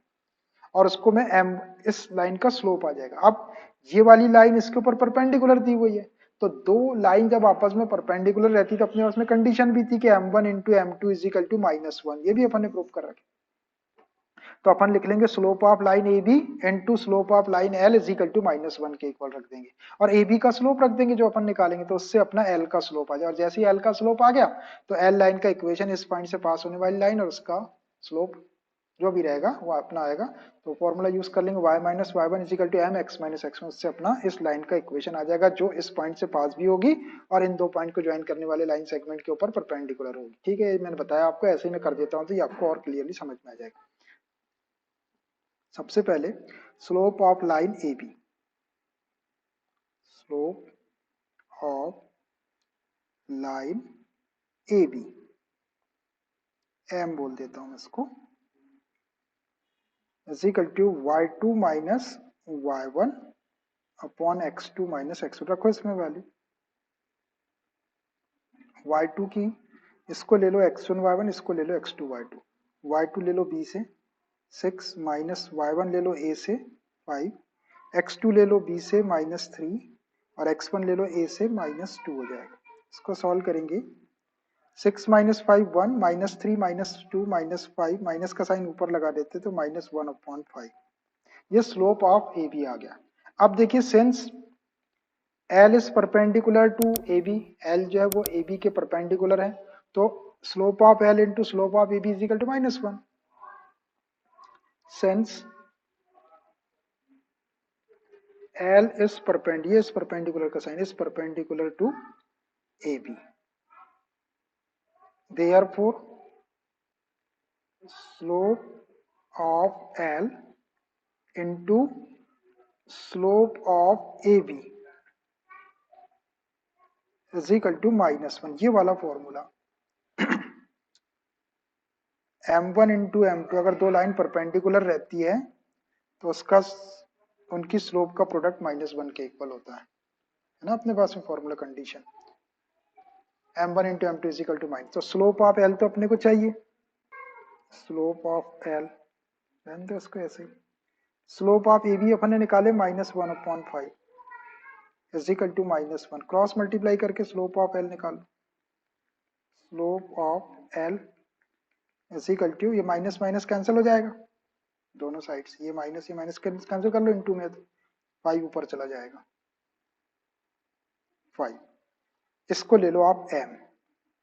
और उसको मैं m, इस लाइन का स्लोप आ जाएगा। अब ये वाली लाइन इसके ऊपर परपेंडिकुलर दी हुई है, तो दो लाइन जब आपस में परपेंडिकुलर रहती तो अपने पास में कंडीशन भी थी कि m1 into m two is equal to minus one, ये भी अपन ने प्रूव कर रखा। तो अपन लिख लेंगे slope of line A B into slope of line L is equal to minus one के इक्वल रख देंगे, और ए बी का स्लोप रख देंगे जो अपन निकालेंगे, तो उससे अपना एल का स्लोप आ जाए। और जैसे ही एल का स्लोप आ गया तो एल लाइन का इक्वेशन, इस पॉइंट से पास होने वाली लाइन और उसका स्लोप जो भी रहेगा वो अपना आएगा। तो फॉर्मूला यूज कर लेंगे y minus y one is equal to m x minus x one, उससे अपना इस लाइन का इक्वेशन आ जाएगा जो इस पॉइंट से पास भी होगी और इन दो पॉइंट को ज्वाइन करने वाले लाइन सेगमेंट के ऊपर परपेंडिकुलर होगी। ठीक है, मैंने बताया आपको, ऐसे ही मैं कर देता हूँ तो ये आपको और क्लियरली समझ में आ जाएगा। सबसे पहले slope of line A B, slope of line A B, m बोल देता हूं इसको, is equal to y2 minus y one upon x2 minus x1। रखो इसमें वैल्यू y2 की, इसको ले लो x1 y1, इसको ले लो x2 y2, y2 ले लो b से 6 माइनस y1 ले लो a से 5, x2 ले लो b से -3 और x1 ले लो a से -2 हो जाएगा। इसको सॉल्व करेंगे, 6 माइनस 5 1, -3 -2 -5, माइनस का साइन ऊपर लगा देते तो -1 अपॉन 5। ये स्लोप ऑफ ए बी आ गया। अब देखिए since L is perpendicular to A B, L जो है वो ए बी के परपेंडिकुलर है, तो slope of L into slope of A B is equal to -1। Since L is perpendicular, इस परपेंडिकुलर का sign is perpendicular to A B, therefore slope of L into slope of AB is equal to -1। ये वाला formula m1 into m2, अगर दो line perpendicular रहती है तो उसका, उनकी स्लोप का प्रोडक्ट -1 के इक्वल होता है ना अपने पास में formula condition, m1 into m two is equal to minus. तो स्लोप ऑफ L तो अपने को चाहिए, स्लोप ऑफ L रहने दो उसको ऐसे ही। स्लोप ऑफ ए बी अपन ने निकाले -1 upon 5 is equal to -1, cross multiply करके स्लोप ऑफ एल निकालो, slope of L is equal to, ये माइनस माइनस कैंसिल हो जाएगा दोनों साइड से, ये माइनस कैंसिल कर लो इनटू में, तो 5 ऊपर चला जाएगा 5। इसको ले लो आप m,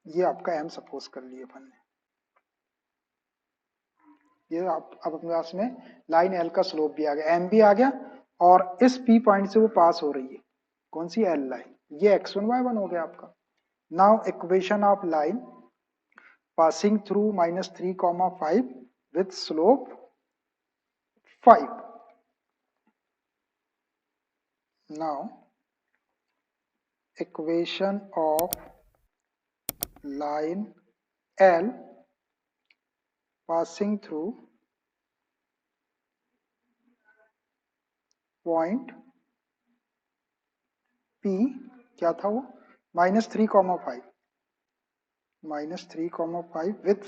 ये आपका m सपोज कर लिए अपन ने, ये आप अब अपने पास में लाइन L का स्लोप भी आ गया, m भी आ गया, और इस P पॉइंट से वो पास हो रही है कौन सी L लाइन, ये x1 y1 हो गया आपका। Now equation of line passing through -3,5 with slope 5। Now equation of line L passing through point P, क्या था वो, -3,5, -3,5 with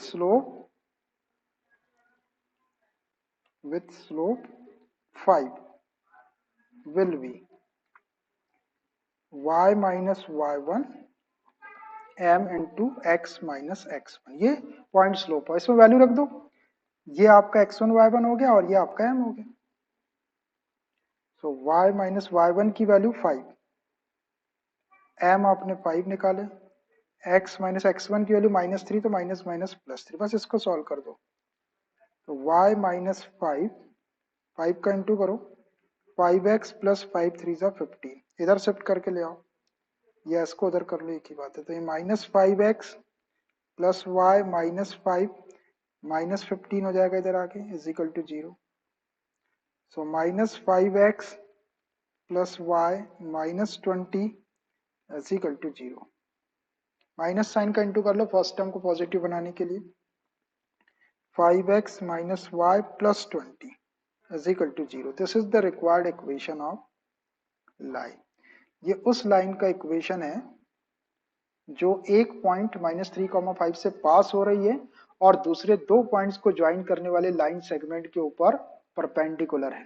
slope 5 will be y minus y1 m into x minus x1। ये point slope है, इसमें value रख दो, ये आपका x1 y1 हो गया और ये आपका m हो गया। सो y माइनस y1 की वैल्यू 5, m आपने 5 निकाले, x माइनस x1 की वैल्यू -3, तो माइनस माइनस +3, बस इसको सॉल्व कर दो। तो y माइनस 5, 5 का इंटू करो, 5x प्लस 5 3 जा 15, इधर शिफ्ट करके ले आओ, ये इसको उधर कर लो, एक ही बात है। तो ये minus 5x plus y minus 5 minus 15 हो जाएगा इधर आके, is equal to 0। So minus 5x plus y minus 20 is equal to 0। Minus sign का इंटू कर लो फर्स्ट टर्म को पॉजिटिव बनाने के लिए, 5x minus y plus 20 is equal to 0। This is the required equation of line. ये उस line का इक्वेशन है जो एक पॉइंट -3,5 से पास हो रही है और दूसरे दो पॉइंट्स को ज्वाइन करने वाले लाइन सेगमेंट के ऊपर परपेंडिकुलर है।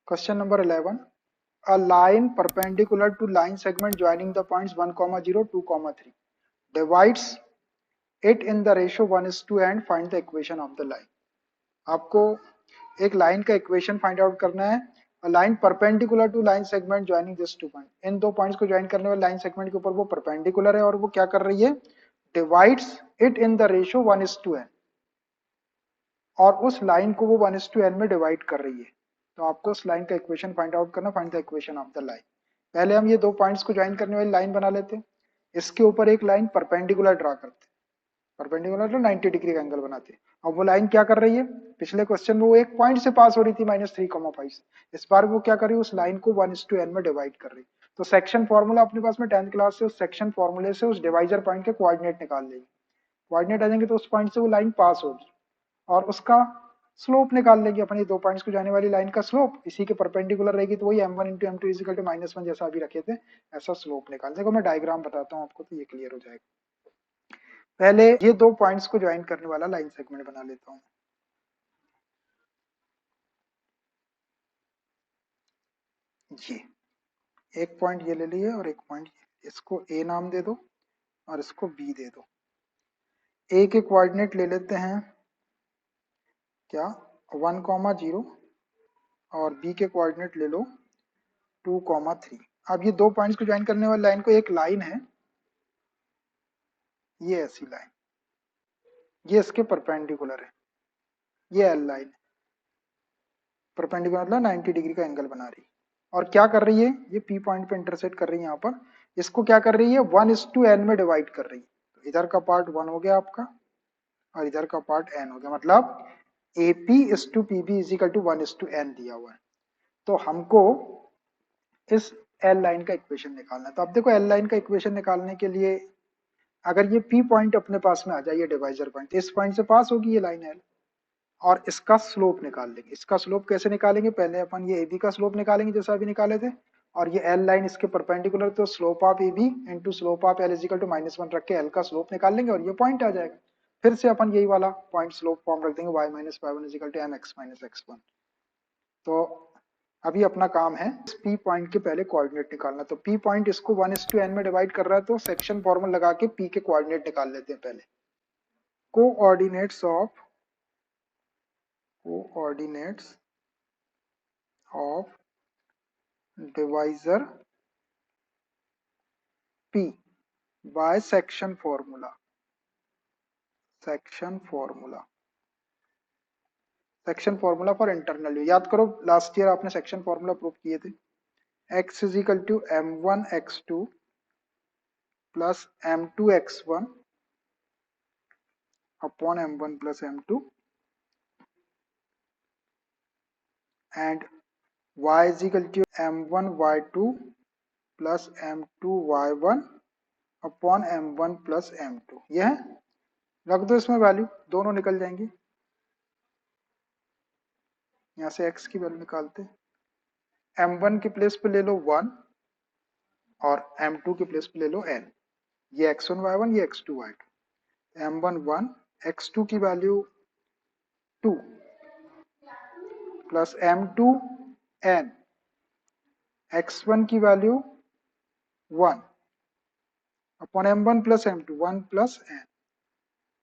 Question number 11, a line perpendicular to line segment joining the points 1, 0, 2, 3 divides it in the ratio 1:, and find the equation of the line। आपको एक लाइन का इक्वेशन फाइंड आउट करना है। Line perpendicular to line segment joining this two point, इन दो पॉइंट्स को join करने वाले लाइन सेगमेंट के ऊपर वो परपेंडिकुलर है और वो क्या कर रही है, divides it in the ratio 1:n, और उस लाइन को वो 1:n में डिवाइड कर रही है। तो आपको उस लाइन का इक्वेशन फाइंड आउट करना, find the equation of the line. पहले हम ये दो पॉइंट्स को ज्वाइन करने वाली लाइन बना लेते हैं, इसके ऊपर एक लाइन परपेंडिकुलर ड्रा करते हैं, परपेंडिकुलर तो 90 डिग्री का एंगल बनाते हैं। अब वो लाइन क्या कर रही है, पिछले क्वेश्चन में वो एक पॉइंट से पास हो रही थी -3,5, इस बार वो क्या कर रही है, उस लाइन को 1:n में डिवाइड कर रही है। तो सेक्शन फॉर्मूला अपने पास में 10th क्लास से, उस सेक्शन फॉर्मूले से उस डिवाइजर पॉइंट के कोऑर्डिनेट निकाल लेंगे। कोऑर्डिनेट आ जाएंगे तो उस पॉइंट से वो लाइन पास होगी और उसका स्लोप निकाल लेंगे अपन, ये दो पॉइंट्स को जाने वाली लाइन का स्लोप इसी के परपेंडिकुलर रहेगी, तो वही m1 into m2 is equal to -1 जैसा अभी रखे थे, ऐसा स्लोप निकाल। देखो मैं डायग्राम बताता हूँ आपको तो ये क्लियर हो जाएगा। पहले ये दो पॉइंट्स को ज्वाइन करने वाला लाइन सेगमेंट बना लेता हूँ। ये एक पॉइंट ये ले लिए और एक पॉइंट, इसको ए नाम दे दो और इसको बी दे दो। ए के कोऑर्डिनेट ले लेते हैं क्या 1, 0 और बी के कोऑर्डिनेट ले लो 2, 3। अब ये दो पॉइंट्स को ज्वाइन करने वाली लाइन को, एक लाइन है ये ऐसी लाइन, ये इसके परपेंडिकुलर है, ये एल लाइन परपेंडिकुलर मतलब 90 डिग्री का एंगल बना रही है। और क्या कर रही है, ये पी पॉइंट पे इंटरसेक्ट कर रही है यहाँ पर, इसको क्या कर रही है 1:n में डिवाइड कर रही है। तो इधर का पार्ट 1 हो गया आपका और इधर का पार्ट n हो गया, मतलब AP is to PB is equal to 1:n दिया हुआ है। तो हमको इस एल लाइन का इक्वेशन निकालना है। तो अब देखो एल लाइन का इक्वेशन निकालने के लिए अगर ये P पॉइंट अपने पास में आ जाए, ये डिवाइजर पॉइंट, इस पॉइंट से पास होगी ये लाइन एल, और इसका स्लोप निकाल लेंगे। इसका स्लोप कैसे निकालेंगे, पहले अपन ये AB का स्लोप निकालेंगे जैसा अभी निकाले थे, और ये L लाइन इसके परपेंडिकुलर, तो slope of AB into slope of L is equal to -1 रख के L का स्लोप निकाल लेंगे और ये पॉइंट आ जाएगा। फिर से अपन यही वाला पॉइंट स्लोप फॉर्म रख देंगे y minus y1 is equal to mx minus x1। तो अभी अपना काम है इस P पॉइंट के पहले कोऑर्डिनेट निकालना। तो P पॉइंट इसको 1:n में डिवाइड कर रहा है, तो सेक्शन फॉर्मूला लगा के P के कोऑर्डिनेट निकाल लेते हैं पहले। Coordinates of divisor P by section formula, section formula for internal view. याद करो लास्ट ईयर आपने सेक्शन फॉर्मूला प्रूव किए थे, x is equal to m1 x2 plus m2 x1 upon m1 plus m2 and y is equal to m1 y2 plus m2 y1 upon m1 plus m2। यह है, रख दो इसमें value, दोनों निकल जाएंगी। यहाँ से x की वैल्यू निकालते, m1 की प्लेस पे ले लो 1 और m2 की प्लेस पे ले लो n, ये x1 y1 ये x2 y2, m1 1, x2 की value 2 plus m2 n, x1 की value 1 upon m1 plus m2 1 plus n,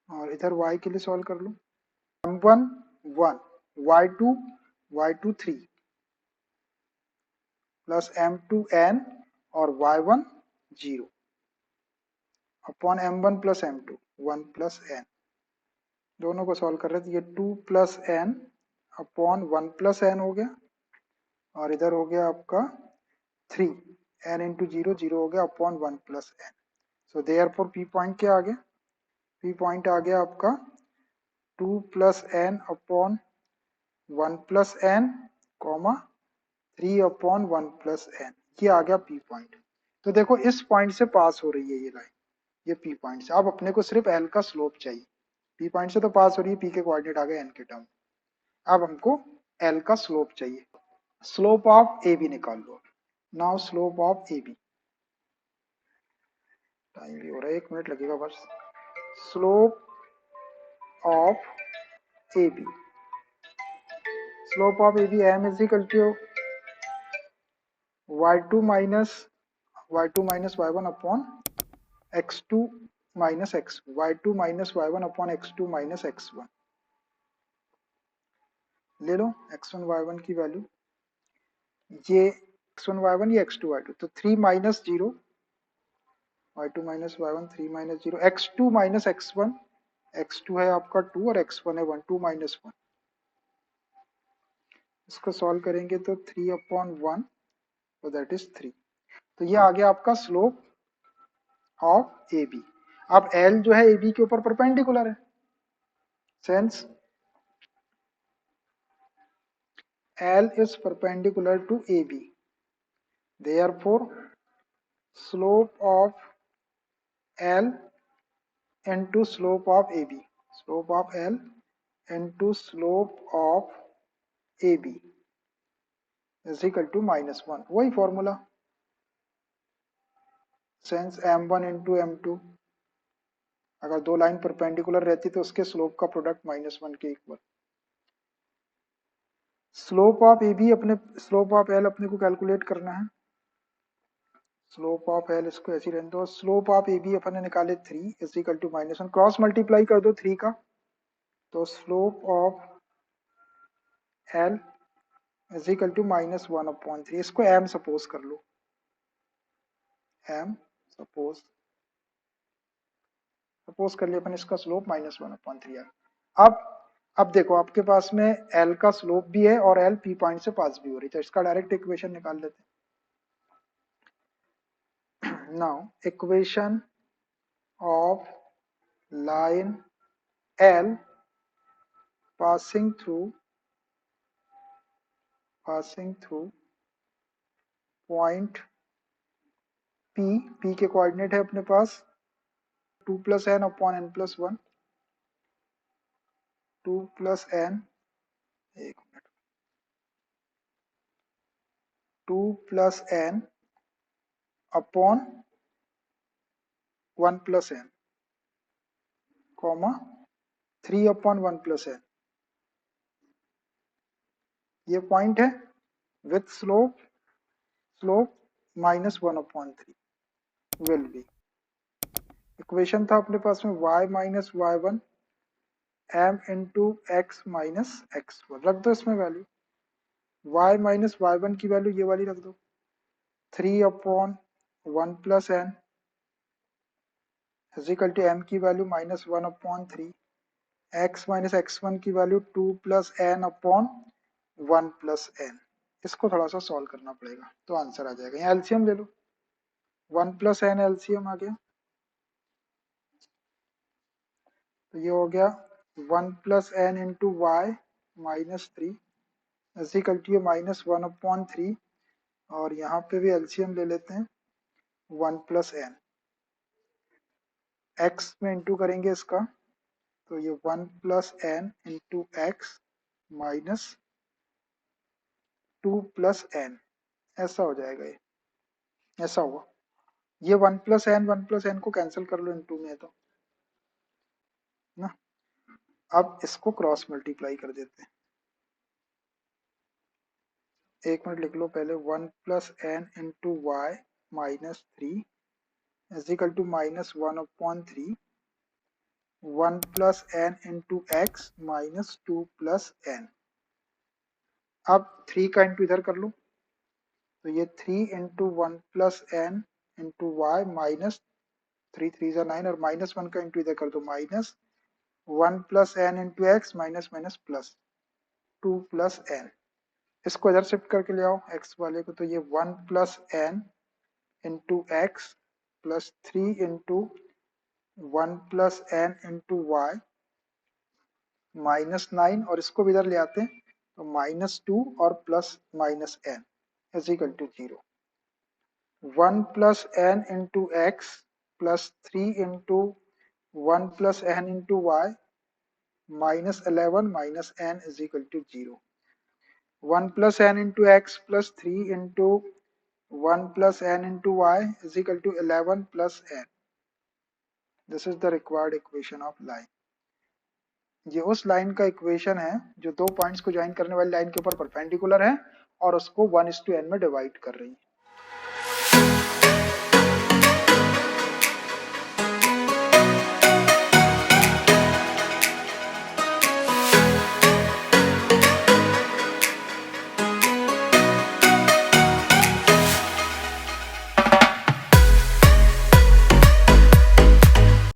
और इधर y के लिए सॉल्व कर लो, m1 1 y2 3 plus m2 n और y1 0 upon m1 plus m2 1 plus n। दोनों को सॉल्व कर रहे थे, ये 2 plus n upon 1 plus n हो गया, और इधर हो गया आपका 3 एन इंटू जीरो, जीरो हो गया upon 1 plus n. So therefore p point क्या आ गया, पी पॉइंट आ गया आपका 2 plus n upon 1 plus n comma 3 upon 1 plus n, ये आ गया पी पॉइंट। तो देखो इस पॉइंट से पास हो रही है ये लाइन, ये पी पॉइंट से। अब अपने को सिर्फ एल का स्लोप चाहिए, पी पॉइंट से तो पास हो रही है, पी के कोऑर्डिनेट आ गए एन के टर्म। अब हमको एल का स्लोप चाहिए, स्लोप ऑफ ए बी निकाल लो। Now slope of A B, time भी हो रहा है, 1 मिनट लगेगा बस। Slope of A B, slope of A B m is equal to y2 minus y1 upon x2 minus x, y2 minus y1 upon x2 minus x1। ले लो x1 y1 की value, ये x1 y1 ये x2 y2, तो 3 minus 0 y2 minus y1, 3 minus 0 x2 minus x1, x2 है आपका 2 और x1 है 1, 2 minus 1। इसको सॉल्व करेंगे तो 3 अपॉन 1, तो दैट इज 3। तो ये आ गया आपका स्लोप ऑफ ए बी। अब एल जो है ए बी के ऊपर परपेंडिकुलर है, sense L is perpendicular to AB. Therefore, slope of L into slope of AB, slope of L into slope of AB is equal to -1। वही formula, sense m1 into m2, अगर दो line perpendicular रहती तो उसके slope का product -1 के इक्वल। Slope of A B अपने, स्लोप ऑफ एल अपने को कैलकुलेट करना है, स्लोप ऑफ एल इसको ऐसे रहने दो। स्लोप ऑफ ए बी अपन ने निकाले 3 is equal to -1, cross multiply कर दो 3 का, तो slope of L is equal to -1 upon 3। इसको एम सपोज कर लो, एम सपोज कर लिया अपन, इसका स्लोप -1 अपॉन 3 है। अब देखो आपके पास में एल का स्लोप भी है और एल पी पॉइंट से पास भी हो रही है, तो इसका डायरेक्ट इक्वेशन निकाल लेते हैं। Now equation of line L passing through point P, P के कोऑर्डिनेट है अपने पास 2 plus n upon n plus 1, 2 plus n, एक मिनट, 2 plus n upon 1 plus n comma 3 upon 1 plus n, ये पॉइंट है with slope -1 upon 3 will be. Equation था अपने पास में y minus y1 m into x minus x1, रख दो इसमें वैल्यू, y माइनस y1 की वैल्यू ये वाली रख दो, 3 upon 1 plus n is equal to m की value -1 upon 3, x minus x1 की value 2 plus n upon 1 plus n. इसको थोड़ा सा सॉल्व करना पड़ेगा तो आंसर आ जाएगा। यहाँ एलसीएम ले लो, 1 प्लस एन एलसीएम आ गया, तो ये हो गया 1 plus n into y -3 is equal to -1 upon 3, और यहाँ पे भी एलसीएम ले लेते हैं, 1 प्लस एन, एक्स में इंटू करेंगे इसका, तो ये 1 plus n into x minus 2 plus n, ऐसा हो जाएगा, ये ऐसा हुआ। ये 1 प्लस एन को कैंसिल कर लो इंटू में तो ना। अब इसको क्रॉस मल्टीप्लाई कर देते हैं, 1 मिनट लिख लो पहले, 1 plus n into y -3 is equal to -1 upon 3, 1 plus n into x -2 plus n. अब 3 का इंटू इधर कर लो, तो ये 3 into 1 plus n into y -3 3 9, और -1 का इंटू इधर कर दो, 1 plus n into x minus minus plus 2 plus n. इसको इधर शिफ्ट करके ले आओ x वाले को, तो ये 1 plus n into x plus 3 into 1 plus n into y minus 9, और इसको भी इधर ले आते हैं तो -2 और plus minus n is equal to 0। 1 plus n into x plus 3 into 1 plus n into y -11 minus n is equal to 0। 1 plus n into x plus 3 into 1 plus n into y is equal to 11 plus n. This is the required equation of line. ये उस line का equation है जो दो पॉइंट्स को join करने वाली लाइन के ऊपर परपेंडिकुलर है और उसको 1:n में डिवाइड कर रही है।